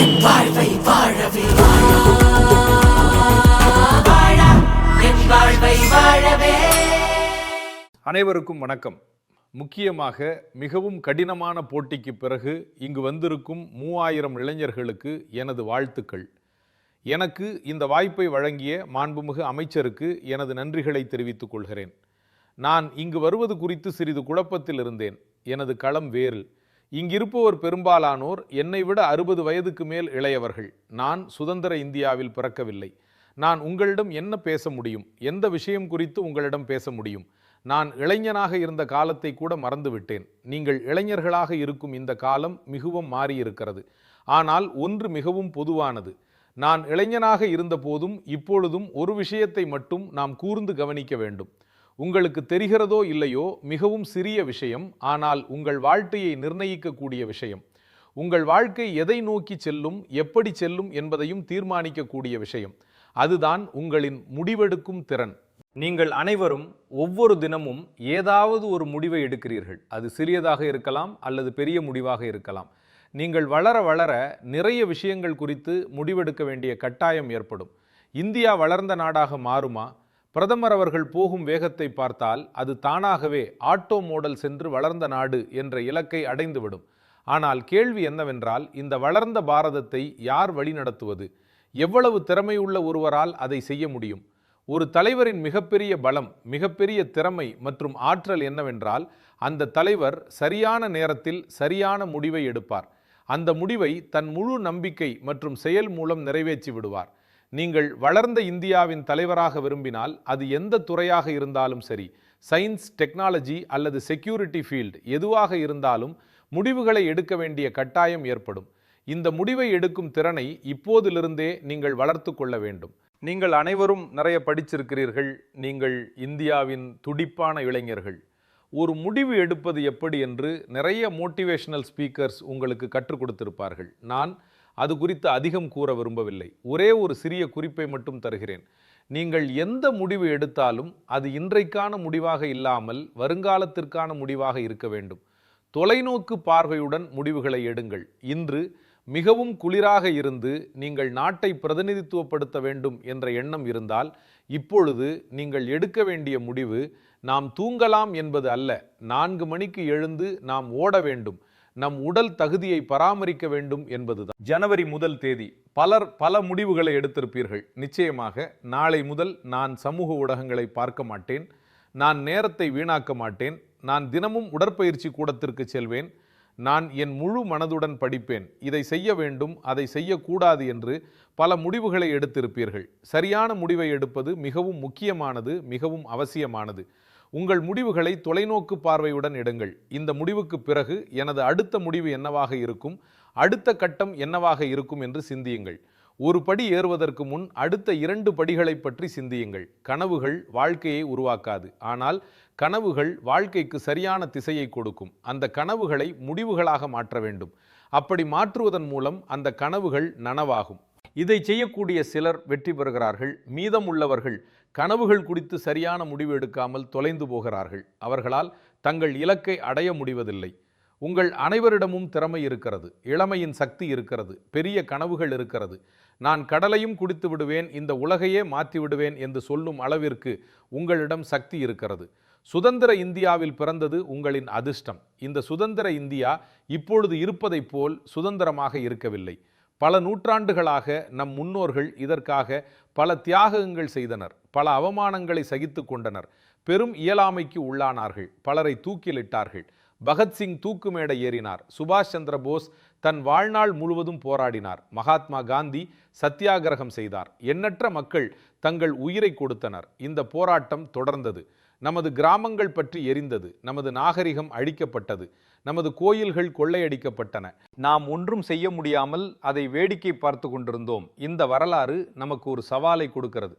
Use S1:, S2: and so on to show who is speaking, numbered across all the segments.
S1: என் வாழ்வை வாழவே என் வாழ்வை வாழவே.
S2: அனைவருக்கும் வணக்கம். முக்கியமாக மிகவும் கடினமான போட்டிக்கு பிறகு இங்கு வந்திருக்கும் 3000 இளைஞர்களுக்கு எனது வாழ்த்துக்கள். எனக்கு இந்த வாய்ப்பை வழங்கிய மாண்புமிகு அமைச்சருக்கு எனது நன்றிகளை தெரிவித்துக் கொள்கிறேன். நான் இங்கு வருவது குறித்து சிறிது குழப்பத்தில் இருந்தேன். எனது களம் வேறு. இங்கிருப்பவர் பெரும்பாலானோர் என்னை விட 60 வயதுக்கு மேல் இளையவர்கள். நான் சுதந்திர இந்தியாவில் பிறக்கவில்லை. நான் உங்களிடம் என்ன பேச முடியும்? எந்த விஷயம் குறித்து உங்களிடம் பேச முடியும்? நான் இளைஞனாக இருந்த காலத்தை கூட மறந்துவிட்டேன். நீங்கள் இளைஞர்களாக இருக்கும் இந்த காலம் மிகவும் மாறியிருக்கிறது. ஆனால் ஒன்று மிகவும் பொதுவானது. நான் இளைஞனாக இருந்த போதும் இப்பொழுதும் ஒரு விஷயத்தை மட்டும் நாம் கூர்ந்து கவனிக்க வேண்டும். உங்களுக்கு தெரிகிறதோ இல்லையோ, மிகவும் சிறிய விஷயம், ஆனால் உங்கள் வாழ்க்கையை நிர்ணயிக்கக்கூடிய விஷயம். உங்கள் வாழ்க்கை எதை நோக்கி செல்லும், எப்படி செல்லும் என்பதையும் தீர்மானிக்கக்கூடிய விஷயம். அதுதான் உங்களின் முடிவெடுக்கும் திறன். நீங்கள் அனைவரும் ஒவ்வொரு தினமும் ஏதாவது ஒரு முடிவை எடுக்கிறீர்கள். அது சிறியதாக இருக்கலாம் அல்லது பெரிய முடிவாக இருக்கலாம். நீங்கள் வளர வளர நிறைய விஷயங்கள் குறித்து முடிவெடுக்க வேண்டிய கட்டாயம் ஏற்படும். இந்தியா வளர்ந்த நாடாக மாறுமா? பிரதமர் அவர்கள் போகும் வேகத்தை பார்த்தால் அது தானாகவே ஆட்டோ மோடல் சென்று வளர்ந்த நாடு என்ற இலக்கை அடைந்துவிடும். ஆனால் கேள்வி என்னவென்றால், இந்த வளர்ந்த பாரதத்தை யார் வழிநடத்துவது? எவ்வளவு திறமையுள்ள ஒருவரால் அதை செய்ய முடியும்? ஒரு தலைவரின் மிகப்பெரிய பலம், மிகப்பெரிய திறமை மற்றும் ஆற்றல் என்னவென்றால், அந்த தலைவர் சரியான நேரத்தில் சரியான முடிவை எடுப்பார். அந்த முடிவை தன் முழு நம்பிக்கை மற்றும் செயல் மூலம் நிறைவேற்றி விடுவார். நீங்கள் வளர்ந்த இந்தியாவின் தலைவராக விரும்பினால் அது எந்த துறையாக இருந்தாலும் சரி, சயின்ஸ், டெக்னாலஜி அல்லது செக்யூரிட்டி ஃபீல்டு எதுவாக இருந்தாலும் முடிவுகளை எடுக்க வேண்டிய கட்டாயம் ஏற்படும். இந்த முடிவை எடுக்கும் திறனை இப்போதிலிருந்தே நீங்கள் வளர்த்து கொள்ள வேண்டும். நீங்கள் அனைவரும் நிறைய படிச்சிருக்கிறீர்கள். நீங்கள் இந்தியாவின் துடிப்பான இளைஞர்கள். ஒரு முடிவு எடுப்பது எப்படி என்று நிறைய மோட்டிவேஷனல் ஸ்பீக்கர்ஸ் உங்களுக்கு கற்றுக் கொடுத்திருப்பார்கள். நான் அது குறித்து அதிகம் கூற விரும்பவில்லை. ஒரே ஒரு சிறிய குறிப்பை மட்டும் தருகிறேன். நீங்கள் எந்த முடிவு எடுத்தாலும் அது இன்றைக்கான முடிவாக இல்லாமல் வருங்காலத்திற்கான முடிவாக இருக்க வேண்டும். தொலைநோக்கு பார்வையுடன் முடிவுகளை எடுங்கள். இன்று மிகவும் குளிராக இருந்து நீங்கள் நாட்டை பிரதிநிதித்துவப்படுத்த வேண்டும் என்ற எண்ணம் இருந்தால் இப்பொழுது நீங்கள் எடுக்க வேண்டிய முடிவு நாம் தூங்கலாம் என்பது அல்ல. 4 மணிக்கு எழுந்து நாம் ஓட வேண்டும், நம் உடல் தகுதியை பராமரிக்க வேண்டும் என்பதுதான். ஜனவரி 1 தேதி பலர் பல முடிவுகளை எடுத்திருப்பீர்கள். நிச்சயமாக நாளை முதல் நான் சமூக ஊடகங்களை பார்க்க மாட்டேன். நான் நேரத்தை வீணாக்க மாட்டேன். நான் தினமும் உடற்பயிற்சி கூடத்திற்கு செல்வேன். நான் என் முழு மனதுடன் படிப்பேன். இதை செய்ய வேண்டும், அதை செய்யக்கூடாது என்று பல முடிவுகளை எடுத்திருப்பீர்கள். சரியான முடிவை எடுப்பது மிகவும் முக்கியமானது, மிகவும் அவசியமானது. உங்கள் முடிவுகளை தொலைநோக்கு பார்வையுடன் எடுங்கள். இந்த முடிவுக்கு பிறகு எனது அடுத்த முடிவு என்னவாக இருக்கும், அடுத்த கட்டம் என்னவாக இருக்கும் என்று சிந்தியுங்கள். ஒரு படி ஏறுவதற்கு முன் அடுத்த 2 படிகளை பற்றி சிந்தியுங்கள். கனவுகள் வாழ்க்கையை உருவாக்காது, ஆனால் கனவுகள் வாழ்க்கைக்கு சரியான திசையை கொடுக்கும். அந்த கனவுகளை முடிவுகளாக மாற்ற வேண்டும். அப்படி மாற்றுவதன் மூலம் அந்த கனவுகள் நனவாகும். இதை செய்யக்கூடிய சிலர் வெற்றி பெறுகிறார்கள். மீதம் உள்ளவர்கள் கனவுகள் குறித்து சரியான முடிவு எடுக்காமல் தொலைந்து போகிறார்கள். அவர்களால் தங்கள் இலக்கை அடைய முடிவதில்லை. உங்கள் அனைவரிடமும் திறமை இருக்கிறது, இளமையின் சக்தி இருக்கிறது, பெரிய கனவுகள் இருக்கிறது. நான் கடலையும் குடித்து விடுவேன், இந்த உலகையே மாற்றி விடுவேன் என்று சொல்லும் அளவிற்கு உங்களிடம் சக்தி இருக்கிறது. சுதந்திர இந்தியாவில் பிறந்தது உங்களின் அதிர்ஷ்டம். இந்த சுதந்திர இந்தியா இப்பொழுது இருப்பதைப் போல் சுதந்திரமாக இருக்கவில்லை. பல நூற்றாண்டுகளாக நம் முன்னோர்கள் இதற்காக பல தியாகங்கள் செய்தனர், பல அவமானங்களை சகித்து கொண்டனர், பெரும் இயலாமைக்கு உள்ளானார்கள், பலரை தூக்கிலிட்டார்கள். பகத்சிங் தூக்கு மேடை ஏறினார். சுபாஷ் சந்திர போஸ் தன் வாழ்நாள் முழுவதும் போராடினார். மகாத்மா காந்தி சத்தியாகிரகம் செய்தார். எண்ணற்ற மக்கள் தங்கள் உயிரை கொடுத்தனர். இந்த போராட்டம் தொடர்ந்தது. நமது கிராமங்கள் பற்றி எரிந்தது. நமது நாகரிகம் அழிக்கப்பட்டது. நமது கோயில்கள் கொள்ளையடிக்கப்பட்டன. நாம் ஒன்றும் செய்ய முடியாமல் அதை வேடிக்கை பார்த்து கொண்டிருந்தோம். இந்த வரலாறு நமக்கு ஒரு சவாலை கொடுக்கிறது.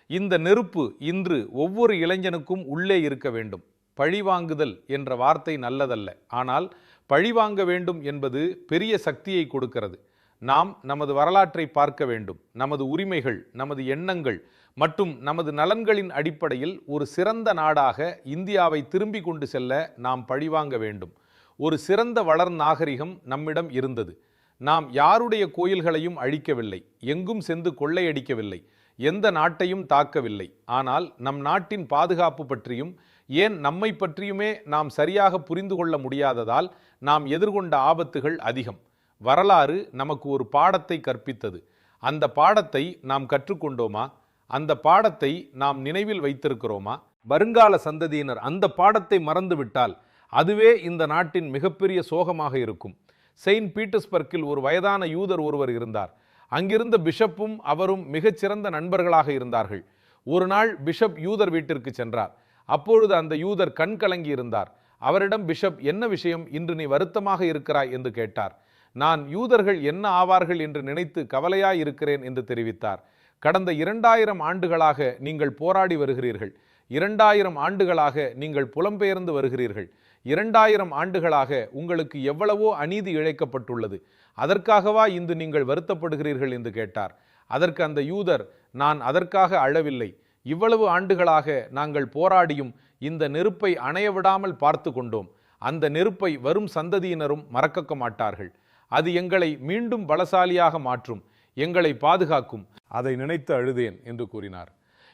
S2: இந்த நெருப்பு இன்று ஒவ்வொரு இளைஞனுக்கும் உள்ளே இருக்க வேண்டும். பழிவாங்குதல் என்ற வார்த்தை நல்லதல்ல, ஆனால் பழிவாங்க வேண்டும் என்பது பெரிய சக்தியை கொடுக்கிறது. நாம் நமது வரலாற்றை பார்க்க வேண்டும். நமது உரிமைகள், நமது எண்ணங்கள் மற்றும் நமது நலன்களின் அடிப்படையில் ஒரு சிறந்த நாடாக இந்தியாவை திரும்பி கொண்டு செல்ல நாம் பழிவாங்க வேண்டும். ஒரு சிறந்த வளர் நாகரிகம் நம்மிடம் இருந்தது. நாம் யாருடைய கோயில்களையும் அழிக்கவில்லை, எங்கும் சென்று கொள்ளையடிக்கவில்லை, எந்த நாட்டையும் தாக்கவில்லை. ஆனால் நம் நாட்டின் பாதுகாப்பு பற்றியும் ஏன் நம்மை பற்றியுமே நாம் சரியாக புரிந்து கொள்ள முடியாததால் நாம் எதிர்கொண்ட ஆபத்துகள் அதிகம். வரலாறு நமக்கு ஒரு பாடத்தை கற்பித்தது. அந்த பாடத்தை நாம் கற்றுக்கொண்டோமா? அந்த பாடத்தை நாம் நினைவில் வைத்திருக்கிறோமா? வருங்கால சந்ததியினர் அந்த பாடத்தை மறந்துவிட்டால் அதுவே இந்த நாட்டின் மிகப்பெரிய சோகமாக இருக்கும். செயின்ட் பீட்டர்ஸ்பர்க்கில் ஒரு வயதான யூதர் ஒருவர் இருந்தார். அங்கிருந்த பிஷப்பும் அவரும் மிகச்சிறந்த நண்பர்களாக இருந்தார்கள். ஒரு நாள் பிஷப் யூதர் வீட்டிற்கு சென்றார். அப்பொழுது அந்த யூதர் கண் கலங்கி இருந்தார். அவரிடம் பிஷப், என்ன விஷயம், இன்று நீ வருத்தமாக இருக்கிறாய் என்று கேட்டார். நான் யூதர்கள் என்ன ஆவார்கள் என்று நினைத்து கவலையாய் இருக்கிறேன் என்று தெரிவித்தார். கடந்த 2000 ஆண்டுகளாக நீங்கள் போராடி வருகிறீர்கள். 2000 ஆண்டுகளாக நீங்கள் புலம்பெயர்ந்து வருகிறீர்கள். 2000 ஆண்டுகளாக உங்களுக்கு எவ்வளவோ அநீதி இழைக்கப்பட்டுள்ளது. அதற்காகவா இன்று நீங்கள் வருத்தப்படுகிறீர்கள் என்று கேட்டார். அதற்கு அந்த யூதர், நான் அதற்காக அழவில்லை. இவ்வளவு ஆண்டுகளாக நாங்கள் போராடியும் இந்த நெருப்பை அணைய விடாமல் பார்த்து கொண்டோம். அந்த நெருப்பை வரும் சந்ததியினரும் மறக்க மாட்டார்கள். அது எங்களை மீண்டும் பலசாலியாக மாற்றும், எங்களை பாதுகாக்கும். அதை நினைத்து அழுதேன் என்று கூறினார்.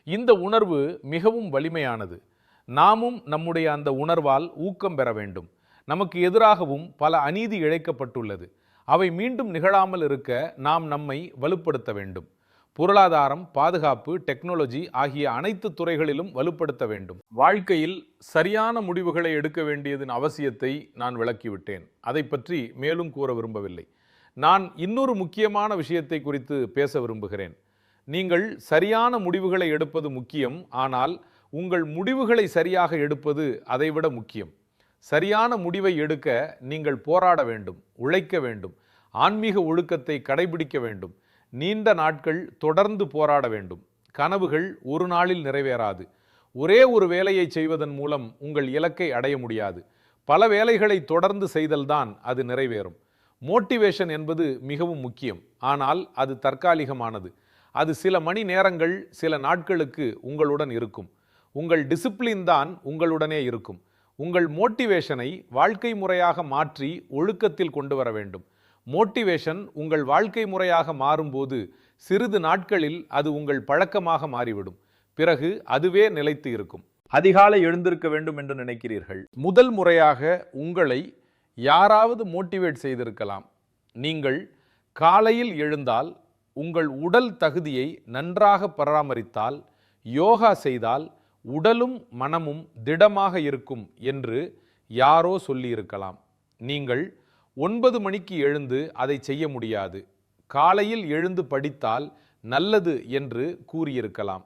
S2: இந்த உணர்வு மிகவும் வலிமையானது. நாமும் நம்முடைய அந்த உணர்வால் ஊக்கம் பெற வேண்டும். நமக்கு எதிராகவும் பல அநீதி இழைக்கப்பட்டுள்ளது. அவை மீண்டும் நிகழாமல் இருக்க நாம் நம்மை வலுப்படுத்த வேண்டும். பொருளாதாரம், பாதுகாப்பு, டெக்னாலஜி ஆகிய அனைத்து துறைகளிலும் வலுப்படுத்த வேண்டும். வாழ்க்கையில் சரியான முடிவுகளை எடுக்க வேண்டியதன் அவசியத்தை நான் விளக்கிவிட்டேன். அதை பற்றி மேலும் கூற விரும்பவில்லை. நான் இன்னொரு முக்கியமான விஷயத்தை குறித்து பேச விரும்புகிறேன். நீங்கள் சரியான முடிவுகளை எடுப்பது முக்கியம். ஆனால் உங்கள் முடிவுகளை சரியாக எடுப்பது அதைவிட முக்கியம். சரியான முடிவை எடுக்க நீங்கள் போராட வேண்டும், உழைக்க வேண்டும், ஆன்மீக ஒழுக்கத்தை கடைபிடிக்க வேண்டும், நீண்ட நாட்கள் தொடர்ந்து போராட வேண்டும். கனவுகள் ஒரு நாளில் நிறைவேறாது. ஒரே ஒரு வேலையை செய்வதன் மூலம் உங்கள் இலக்கை அடைய முடியாது. பல வேலைகளை தொடர்ந்து செய்தல்தான் அது நிறைவேறும். மோட்டிவேஷன் என்பது மிகவும் முக்கியம். ஆனால் அது தற்காலிகமானது. அது சில மணி நேரங்கள், சில நாட்களுக்கு உங்களுடன் இருக்கும். உங்கள் டிசிப்ளின் தான் உங்களுடனே இருக்கும். உங்கள் மோட்டிவேஷனை வாழ்க்கை முறையாக மாற்றி ஒழுக்கத்தில் கொண்டு வர வேண்டும். மோட்டிவேஷன் உங்கள் வாழ்க்கை முறையாக மாறும்போது சிறிது நாட்களில் அது உங்கள் பழக்கமாக மாறிவிடும். பிறகு அதுவே நிலைத்து இருக்கும். அதிகாலை எழுந்திருக்க வேண்டும் என்று நினைக்கிறீர்கள். முதல் முறையாக உங்களை யாராவது மோட்டிவேட் செய்திருக்கலாம். நீங்கள் காலையில் எழுந்தால், உங்கள் உடல் தகுதியை நன்றாக பராமரித்தால், யோகா செய்தால் உடலும் மனமும் திடமாக இருக்கும் என்று யாரோ சொல்லியிருக்கலாம். நீங்கள் 9 மணிக்கு எழுந்து அதை செய்ய முடியாது. காலையில் எழுந்து படித்தால் நல்லது என்று கூறியிருக்கலாம்.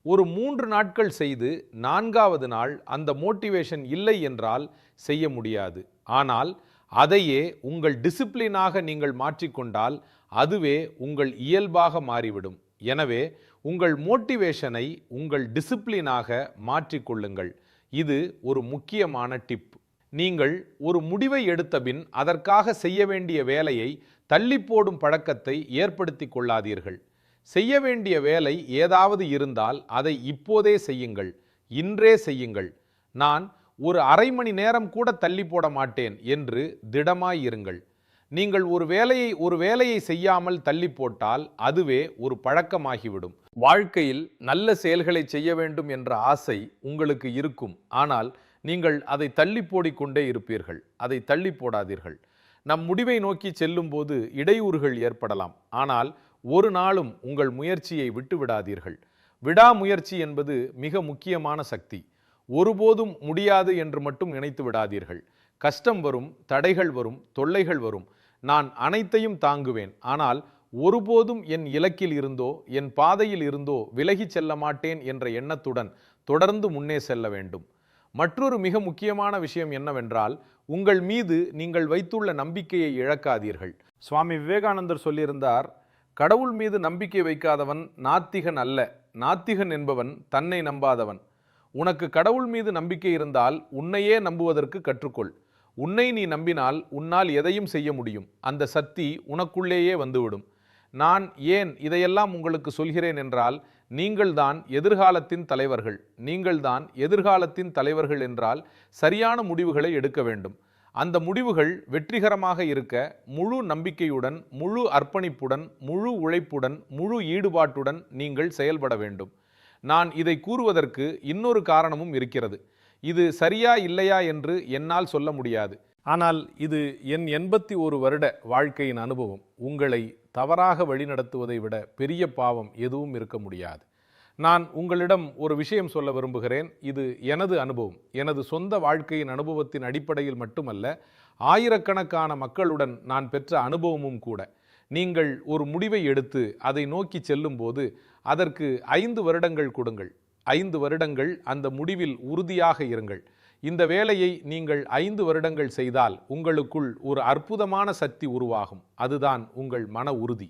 S2: ஒரு 3 நாட்கள் செய்து 4வது நாள் அந்த மோட்டிவேஷன் இல்லை என்றால் செய்ய முடியாது. ஆனால் அதையே உங்கள் டிசிப்ளினாக நீங்கள் மாற்றிக்கொண்டால் அதுவே உங்கள் இயல்பாக மாறிவிடும். எனவே உங்கள் மோட்டிவேஷனை உங்கள் டிசிப்ளினாக மாற்றிக்கொள்ளுங்கள். இது ஒரு முக்கியமான டிப். நீங்கள் ஒரு முடிவை எடுத்தபின் அதற்காக செய்ய வேண்டிய வேலையை தள்ளி போடும் பழக்கத்தை ஏற்படுத்தி கொள்ளாதீர்கள். செய்ய வேண்டிய வேலை ஏதாவது இருந்தால் அதை இப்போதே செய்யுங்கள், இன்றே செய்யுங்கள். நான் ஒரு அரை மணி நேரம் கூட தள்ளி போட மாட்டேன் என்று திடமாயிருங்கள். நீங்கள் ஒரு வேலையை செய்யாமல் தள்ளி போட்டால் அதுவே ஒரு பழக்கமாகிவிடும். வாழ்க்கையில் நல்ல செயல்களை செய்ய வேண்டும் என்ற ஆசை உங்களுக்கு இருக்கும். ஆனால் நீங்கள் அதை தள்ளி போடிக்கொண்டே இருப்பீர்கள். அதை தள்ளி போடாதீர்கள். நம் முடிவை நோக்கி செல்லும் போது இடையூறுகள் ஏற்படலாம். ஆனால் ஒரு நாளும் உங்கள் முயற்சியை விட்டுவிடாதீர்கள். விடாமுயற்சி என்பது மிக முக்கியமான சக்தி. ஒருபோதும் முடியாது என்று மட்டும் நினைத்து விடாதீர்கள். கஷ்டம் வரும், தடைகள் வரும், தொல்லைகள் வரும். நான் அனைத்தையும் தாங்குவேன். ஆனால் ஒருபோதும் என் இலக்கில் இருந்தோ என் பாதையில் இருந்தோ விலகிச் செல்ல மாட்டேன் என்ற எண்ணத்துடன் தொடர்ந்து முன்னே செல்ல வேண்டும். மற்றொரு மிக முக்கியமான விஷயம் என்னவென்றால், உங்கள் மீது நீங்கள் வைத்துள்ள நம்பிக்கையை இழக்காதீர்கள். சுவாமி விவேகானந்தர் சொல்லியிருந்தார், கடவுள் மீது நம்பிக்கை வைக்காதவன் நாத்திகன் அல்ல, நாத்திகன் என்பவன் தன்னை நம்பாதவன். உனக்கு கடவுள் மீது நம்பிக்கை இருந்தால் உன்னையே நம்புவதற்கு கற்றுக்கொள். உன்னை நீ நம்பினால் உன்னால் எதையும் செய்ய முடியும். அந்த சக்தி உனக்குள்ளேயே வந்துவிடும். நான் ஏன் இதையெல்லாம் உங்களுக்கு சொல்கிறேன் என்றால், நீங்கள்தான் எதிர்காலத்தின் தலைவர்கள். நீங்கள்தான் எதிர்காலத்தின் தலைவர்கள் என்றால் சரியான முடிவுகளை எடுக்க வேண்டும். அந்த முடிவுகள் வெற்றிகரமாக இருக்க முழு நம்பிக்கையுடன், முழு அர்ப்பணிப்புடன், முழு உழைப்புடன், முழு ஈடுபாட்டுடன் நீங்கள் செயல்பட வேண்டும். நான் இதை கூறுவதற்கு இன்னொரு காரணமும் இருக்கிறது. இது சரியா இல்லையா என்று என்னால் சொல்ல முடியாது. ஆனால் இது என் 81 வருட வாழ்க்கையின் அனுபவம். உங்களை தவறாக வழிநடத்துவதை விட பெரிய பாவம் எதுவும் இருக்க முடியாது. நான் உங்களிடம் ஒரு விஷயம் சொல்ல விரும்புகிறேன். இது எனது அனுபவம், எனது சொந்த வாழ்க்கையின் அனுபவத்தின் அடிப்படையில் மட்டுமல்ல, ஆயிரக்கணக்கான மக்களுடன் நான் பெற்ற அனுபவமும் கூட. நீங்கள் ஒரு முடிவை எடுத்து அதை நோக்கி செல்லும்போது அதற்கு 5 வருடங்கள் கொடுங்கள். 5 வருடங்கள் அந்த முடிவில் உறுதியாக இருங்கள். இந்த வேலையை நீங்கள் 5 வருடங்கள் செய்தால் உங்களுக்குள் ஒரு அற்புதமான சக்தி உருவாகும். அதுதான் உங்கள் மன உறுதி.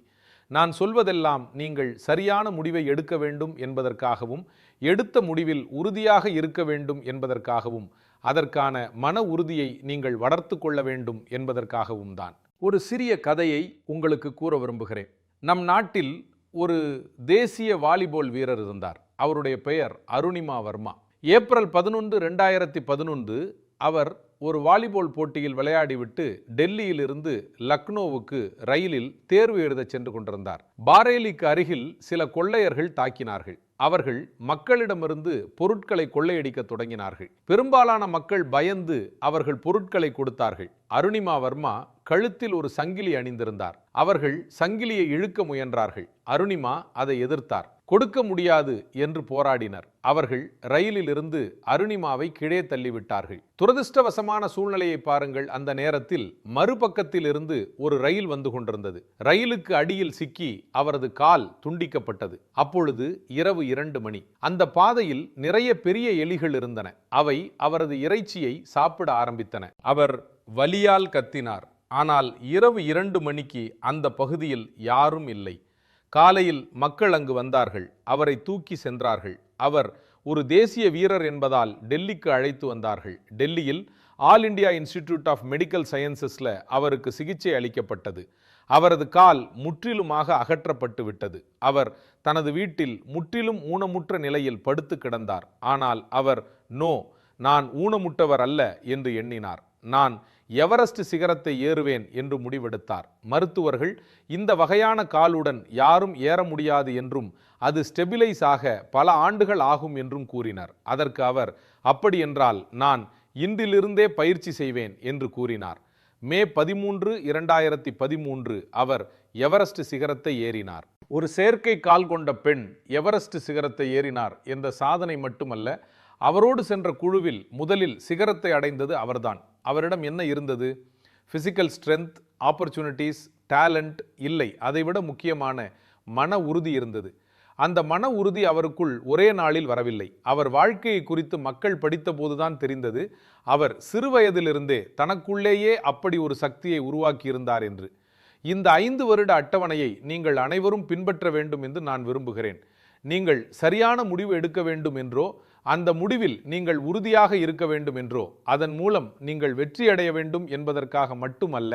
S2: நான் சொல்வதெல்லாம் நீங்கள் சரியான முடிவை எடுக்க வேண்டும் என்பதற்காகவும், எடுத்த முடிவில் உறுதியாக இருக்க வேண்டும் என்பதற்காகவும், அதற்கான மன உறுதியை நீங்கள் வளர்த்து கொள்ள வேண்டும் என்பதற்காகவும் தான். ஒரு சிறிய கதையை உங்களுக்கு கூற விரும்புகிறேன். நம் நாட்டில் ஒரு தேசிய வாலிபால் வீரர் இருந்தார். அவருடைய பெயர் அருணிமா வர்மா. ஏப்ரல் 11, 2011 அவர் ஒரு வாலிபால் போட்டியில் விளையாடிவிட்டு டெல்லியிலிருந்து லக்னோவுக்கு ரயிலில் தேர்வு எழுத சென்று கொண்டிருந்தார். பாரேலிக்கு அருகில் சில கொள்ளையர்கள் தாக்கினார்கள். அவர்கள் மக்களிடமிருந்து பொருட்களை கொள்ளையடிக்க தொடங்கினார்கள். பெரும்பாலான மக்கள் பயந்து அவர்கள் பொருட்களை கொடுத்தார்கள். அருணிமா வர்மா கழுத்தில் ஒரு சங்கிலி அணிந்திருந்தார். அவர்கள் சங்கிலியை இழுக்க முயன்றார்கள். அருணிமா அதை எதிர்த்தார். கொடுக்க முடியாது என்று போராடினர். அவர்கள் ரயிலில் இருந்து அருணிமாவை கீழே தள்ளிவிட்டார்கள். துரதிர்ஷ்டவசமான சூழ்நிலையை பாருங்கள். அந்த நேரத்தில் மறுபக்கத்தில் இருந்து ஒரு ரயில் வந்து கொண்டிருந்தது. ரயிலுக்கு அடியில் சிக்கி அவரது கால் துண்டிக்கப்பட்டது. அப்பொழுது இரவு 2 மணி. அந்த பாதையில் நிறைய பெரிய எலிகள் இருந்தன. அவை அவரது இறைச்சியை சாப்பிட ஆரம்பித்தன. அவர் வலியால் கத்தினார். ஆனால் இரவு 2 மணிக்கு அந்த பகுதியில் யாரும் இல்லை. காலையில் மக்கள் அங்கு வந்தார்கள். அவரை தூக்கி சென்றார்கள். அவர் ஒரு தேசிய வீரர் என்பதால் டெல்லிக்கு அழைத்து வந்தார்கள். டெல்லியில் All India Institute of Medical சயின்சஸில் அவருக்கு சிகிச்சை அளிக்கப்பட்டது. அவரது கால் முற்றிலுமாக அகற்றப்பட்டு விட்டது. அவர் தனது வீட்டில் முற்றிலும் ஊனமுற்ற நிலையில் படுத்து கிடந்தார். ஆனால் அவர் நான் ஊனமுற்றவர் அல்ல என்று எண்ணினார். நான் எவரெஸ்ட் சிகரத்தை ஏறுவேன் என்று முடிவெடுத்தார். மருத்துவர்கள் இந்த வகையான காலுடன் யாரும் ஏற முடியாது என்றும் அது ஸ்டெபிலைஸ் ஆக பல ஆண்டுகள் ஆகும் என்றும் கூறினார். அதற்கு அவர், அப்படி என்றால் நான் இன்றிலிருந்தே பயிற்சி செய்வேன் என்று கூறினார். மே 13, 2013 அவர் எவரெஸ்ட் சிகரத்தை ஏறினார். ஒரு செயற்கை கால் கொண்ட பெண் எவரெஸ்ட் சிகரத்தை ஏறினார் என்ற சாதனை மட்டுமல்ல, அவரோடு சென்ற குழுவில் முதலில் சிகரத்தை அடைந்தது அவர்தான். அவரிடம் என்ன இருந்தது? பிசிக்கல் ஸ்ட்ரென்த், ஆப்பர்ச்சுனிட்டிஸ், டேலண்ட் இல்லை. அதைவிட முக்கியமான மன உறுதி இருந்தது. அந்த மன உறுதி அவருக்குள் ஒரே நாளில் வரவில்லை. அவர் வாழ்க்கையை குறித்து மக்கள் படித்த போதுதான் தெரிந்தது அவர் சிறுவயதிலிருந்தே தனக்குள்ளேயே அப்படி ஒரு சக்தியை உருவாக்கியிருந்தார் என்று. இந்த 5 வருட அட்டவணையை நீங்கள் அனைவரும் பின்பற்ற வேண்டும் என்று நான் விரும்புகிறேன். நீங்கள் சரியான முடிவு எடுக்க வேண்டும் என்றோ, அந்த முடிவில் நீங்கள் உறுதியாக இருக்க வேண்டும் என்றோ, அதன் மூலம் நீங்கள் வெற்றியடைய வேண்டும் என்பதற்காக மட்டுமல்ல,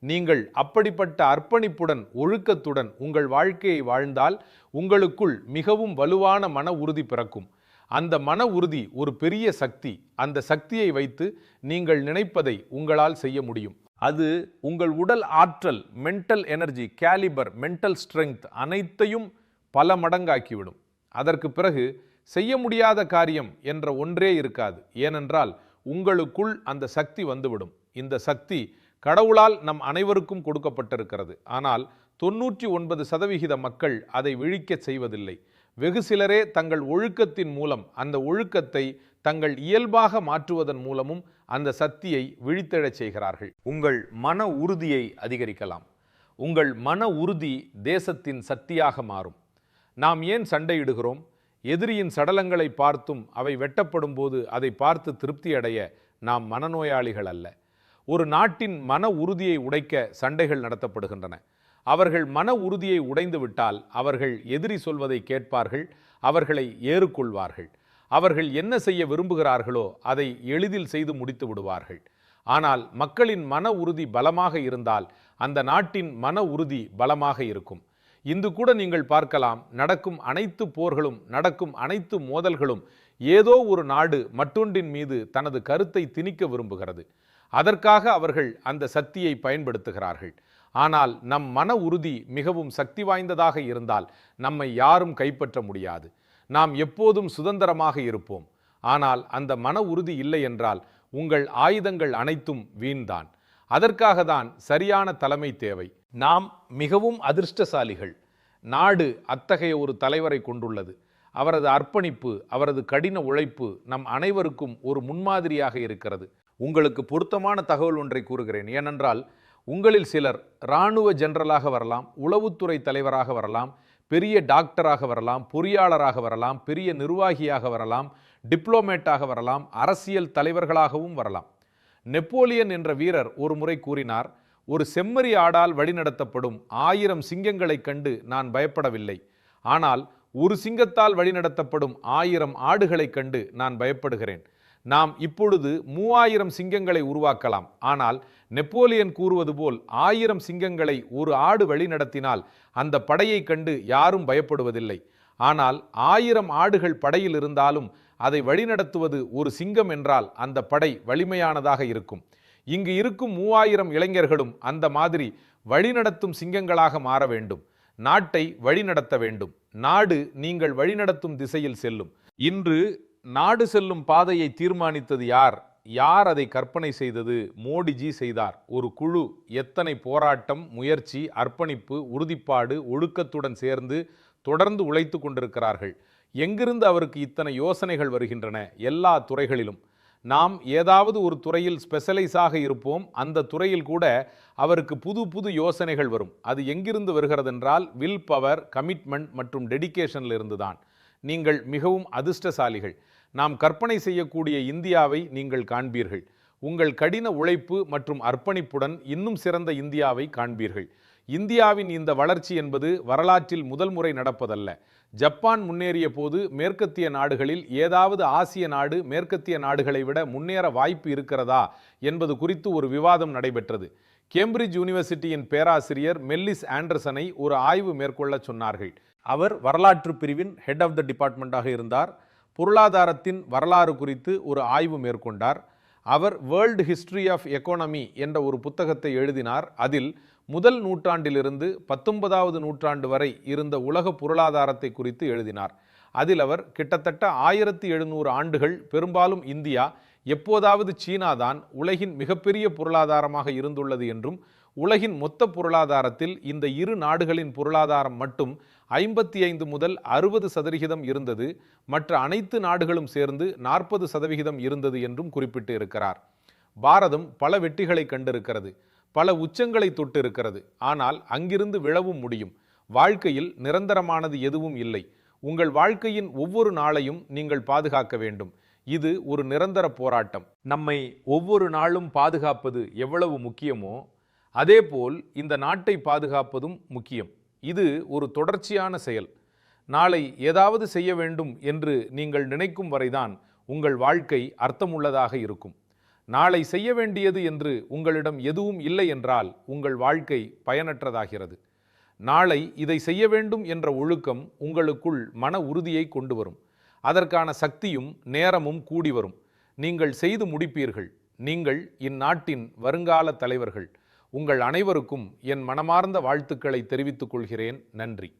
S2: நீங்கள் அப்படிப்பட்ட அர்ப்பணிப்புடன், ஒழுக்கத்துடன் உங்கள் வாழ்க்கையை வாழ்ந்தால் உங்களுக்குள் மிகவும் வலுவான மன உறுதி பிறக்கும். அந்த மன உறுதி ஒரு பெரிய சக்தி. அந்த சக்தியை வைத்து நீங்கள் நினைப்பதை உங்களால் செய்ய முடியும். அது உங்கள் உடல் ஆற்றல், mental energy, calibre, mental strength அனைத்தையும் பல மடங்காக்கிவிடும். அதற்கு பிறகு செய்ய முடியாத காரியம் என்ற ஒன்றே இருக்காது. ஏனென்றால் உங்களுக்குள் அந்த சக்தி வந்துவிடும். இந்த சக்தி கடவுளால் நம் அனைவருக்கும் கொடுக்கப்பட்டிருக்கிறது. ஆனால் 99% மக்கள் அதை விழிக்க செய்வதில்லை. வெகு சிலரே தங்கள் ஒழுக்கத்தின் மூலம் அந்த ஒழுக்கத்தை தங்கள் இயல்பாக மாற்றுவதன் மூலமும் அந்த சக்தியை விழித்தெழச் செய்கிறார்கள். உங்கள் மன உறுதியை அதிகரிக்கலாம். உங்கள் மன உறுதி தேசத்தின் சக்தியாக மாறும். நாம் ஏன் சண்டையிடுகிறோம்? எதிரியின் சடலங்களை பார்த்தும் அவை வெட்டப்படும் போது அதை பார்த்து திருப்தி அடைய நாம் மனநோயாளிகள் அல்ல. ஒரு நாட்டின் மன உறுதியை உடைக்க சண்டைகள் நடத்தப்படுகின்றன. அவர்கள் மன உறுதியை உடைந்து விட்டால் அவர்கள் எதிரி சொல்வதை கேட்பார்கள், அவர்களை ஏறுக்கொள்வார்கள். அவர்கள் என்ன செய்ய விரும்புகிறார்களோ அதை எளிதில் செய்து முடித்து விடுவார்கள். ஆனால் மக்களின் மன உறுதி பலமாக இருந்தால் அந்த நாட்டின் மன உறுதி பலமாக இருக்கும். இன்று கூட நீங்கள் பார்க்கலாம், நடக்கும் அனைத்து போர்களும், நடக்கும் அனைத்து மோதல்களும் ஏதோ ஒரு நாடு மற்றொன்றின் மீது தனது கருத்தை திணிக்க விரும்புகிறது. அதற்காக அவர்கள் அந்த சக்தியை பயன்படுத்துகிறார்கள். ஆனால் நம் மன உறுதி மிகவும் சக்தி வாய்ந்ததாக இருந்தால் நம்மை யாரும் கைப்பற்ற முடியாது. நாம் எப்போதும் சுதந்திரமாக இருப்போம். ஆனால் அந்த மன உறுதி இல்லை என்றால் உங்கள் ஆயுதங்கள் அனைத்தும் வீண்தான். அதற்காக தான் சரியான தலைமை தேவை. நாம் மிகவும் அதிர்ஷ்டசாலிகள். நாடு அத்தகைய ஒரு தலைவரை கொண்டுள்ளது. அவரது அர்ப்பணிப்பு, அவரது கடின உழைப்பு நம் அனைவருக்கும் ஒரு முன்மாதிரியாக இருக்கிறது. உங்களுக்கு பொருத்தமான தகவல் ஒன்றை கூறுகிறேன். ஏனென்றால் உங்களில் சிலர் இராணுவ ஜெனரலாக வரலாம், உளவுத்துறை தலைவராக வரலாம், பெரிய டாக்டராக வரலாம், பொறியாளராக வரலாம், பெரிய நிர்வாகியாக வரலாம், டிப்ளோமேட்டாக வரலாம், அரசியல் தலைவர்களாகவும் வரலாம். நெப்போலியன் என்ற வீரர் ஒரு முறை கூறினார், ஒரு செம்மறி ஆடால் வழிநடத்தப்படும் 1000 சிங்கங்களைக் கண்டு நான் பயப்படவில்லை. ஆனால் ஒரு சிங்கத்தால் வழிநடத்தப்படும் 1000 ஆடுகளைக் கண்டு நான் பயப்படுகிறேன். நாம் இப்பொழுது 3000 சிங்கங்களை உருவாக்கலாம். ஆனால் நெப்போலியன் கூறுவது போல் 1000 சிங்கங்களை ஒரு ஆடு வழிநடத்தினால் அந்த படையை கண்டு யாரும் பயப்படுவதில்லை. ஆனால் 1000 ஆடுகள் படையில் இருந்தாலும் அதை வழிநடத்துவது ஒரு சிங்கம் என்றால் அந்த படை வலிமையானதாக இருக்கும். இங்கு இருக்கும் 3000 இளைஞர்களும் அந்த மாதிரி வழிநடத்தும் சிங்கங்களாக மாற வேண்டும். நாட்டை வழிநடத்த வேண்டும். நாடு நீங்கள் வழிநடத்தும் திசையில் செல்லும். இன்று நாடு செல்லும் பாதையை தீர்மானித்தது யார்? யார் அதை கற்பனை செய்தது? மோடிஜி செய்தார். ஒரு குழு எத்தனை போராட்டம், முயற்சி, அர்ப்பணிப்பு, உறுதிப்பாடு, ஒழுக்கத்துடன் சேர்ந்து தொடர்ந்து உழைத்து கொண்டிருக்கிறார்கள். எங்கிருந்து அவருக்கு இத்தனை யோசனைகள் வருகின்றன? எல்லா துறைகளிலும். நாம் ஏதாவது ஒரு துறையில் ஸ்பெஷலைஸாக இருப்போம். அந்த துறையில் கூட அவருக்கு புது புது யோசனைகள் வரும். அது எங்கிருந்து வருகிறதென்றால் வில் பவர், கமிட்மெண்ட் மற்றும் டெடிகேஷனில் இருந்து தான். நீங்கள் மிகவும் அதிர்ஷ்டசாலிகள். நாம் கற்பனை செய்யக்கூடிய இந்தியாவை நீங்கள் காண்பீர்கள். உங்கள் கடின உழைப்பு மற்றும் அர்ப்பணிப்புடன் இன்னும் சிறந்த இந்தியாவை காண்பீர்கள். இந்தியாவின் இந்த வளர்ச்சி என்பது வரலாற்றில் முதல் முறை நடப்பதல்ல. ஜப்பான் முன்னேறிய போது மேற்கத்திய நாடுகளில் ஏதாவது ஆசிய நாடு மேற்கத்திய நாடுகளை விட முன்னேற வாய்ப்பு இருக்கிறதா என்பது குறித்து ஒரு விவாதம் நடைபெற்றது. கேம்பிரிட்ஜ் யூனிவர்சிட்டியின் பேராசிரியர் மெல்லிஸ் ஆண்டர்சனை ஒரு ஆய்வு மேற்கொள்ள சொன்னார்கள். அவர் வரலாற்று பிரிவின் ஹெட் ஆஃப் த டிபார்ட்மெண்ட்டாக இருந்தார். பொருளாதாரத்தின் வரலாறு குறித்து ஒரு ஆய்வு மேற்கொண்டார். அவர் வேர்ல்டு ஹிஸ்டரி ஆஃப் எக்கானமி என்ற ஒரு புத்தகத்தை எழுதினார். அதில் முதல் நூற்றாண்டிலிருந்து 19வது நூற்றாண்டு வரை இருந்த உலக பொருளாதாரத்தை குறித்து எழுதினார். அதில் அவர் கிட்டத்தட்ட 1700 ஆண்டுகள் பெரும்பாலும் இந்தியா, எப்போதாவது சீனா தான் உலகின் மிகப்பெரிய பொருளாதாரமாக இருந்துள்ளது என்றும், உலகின் மொத்த பொருளாதாரத்தில் இந்த இரு நாடுகளின் பொருளாதாரம் மட்டும் 55 முதல் 60% இருந்தது, மற்ற அனைத்து நாடுகளும் சேர்ந்து 40% இருந்தது என்றும் குறிப்பிட்டு இருக்கிறார். பாரதம் பல வெற்றிகளை கண்டிருக்கிறது, பல உச்சங்களை தொட்டு இருக்கிறது. ஆனால் அங்கிருந்து விழவும் முடியும். வாழ்க்கையில் நிரந்தரமானது எதுவும் இல்லை. உங்கள் வாழ்க்கையின் ஒவ்வொரு நாளையும் நீங்கள் பாதுகாக்க வேண்டும். இது ஒரு நிரந்தர போராட்டம். நம்மை ஒவ்வொரு நாளும் பாதுகாப்பது எவ்வளவு முக்கியமோ அதேபோல் இந்த நாட்டை பாதுகாப்பதும் முக்கியம். இது ஒரு தொடர்ச்சியான செயல். நாளை ஏதாவது செய்ய வேண்டும் என்று நீங்கள் நினைக்கும் வரைதான் உங்கள் வாழ்க்கை அர்த்தமுள்ளதாக இருக்கும். நாளை செய்ய வேண்டியது என்று உங்களிடம் எதுவும் இல்லை என்றால் உங்கள் வாழ்க்கை பயனற்றதாகிறது. நாளை இதை செய்ய வேண்டும் என்ற ஒழுக்கம் உங்களுக்குள் மன உறுதியை கொண்டு வரும். அதற்கான சக்தியும் நேரமும் கூடி வரும். நீங்கள் செய்து முடிப்பீர்கள். நீங்கள் இந்நாட்டின் வருங்கால தலைவர்கள். உங்கள் அனைவருக்கும் என் மனமார்ந்த வாழ்த்துக்களை தெரிவித்துக் கொள்கிறேன். நன்றி.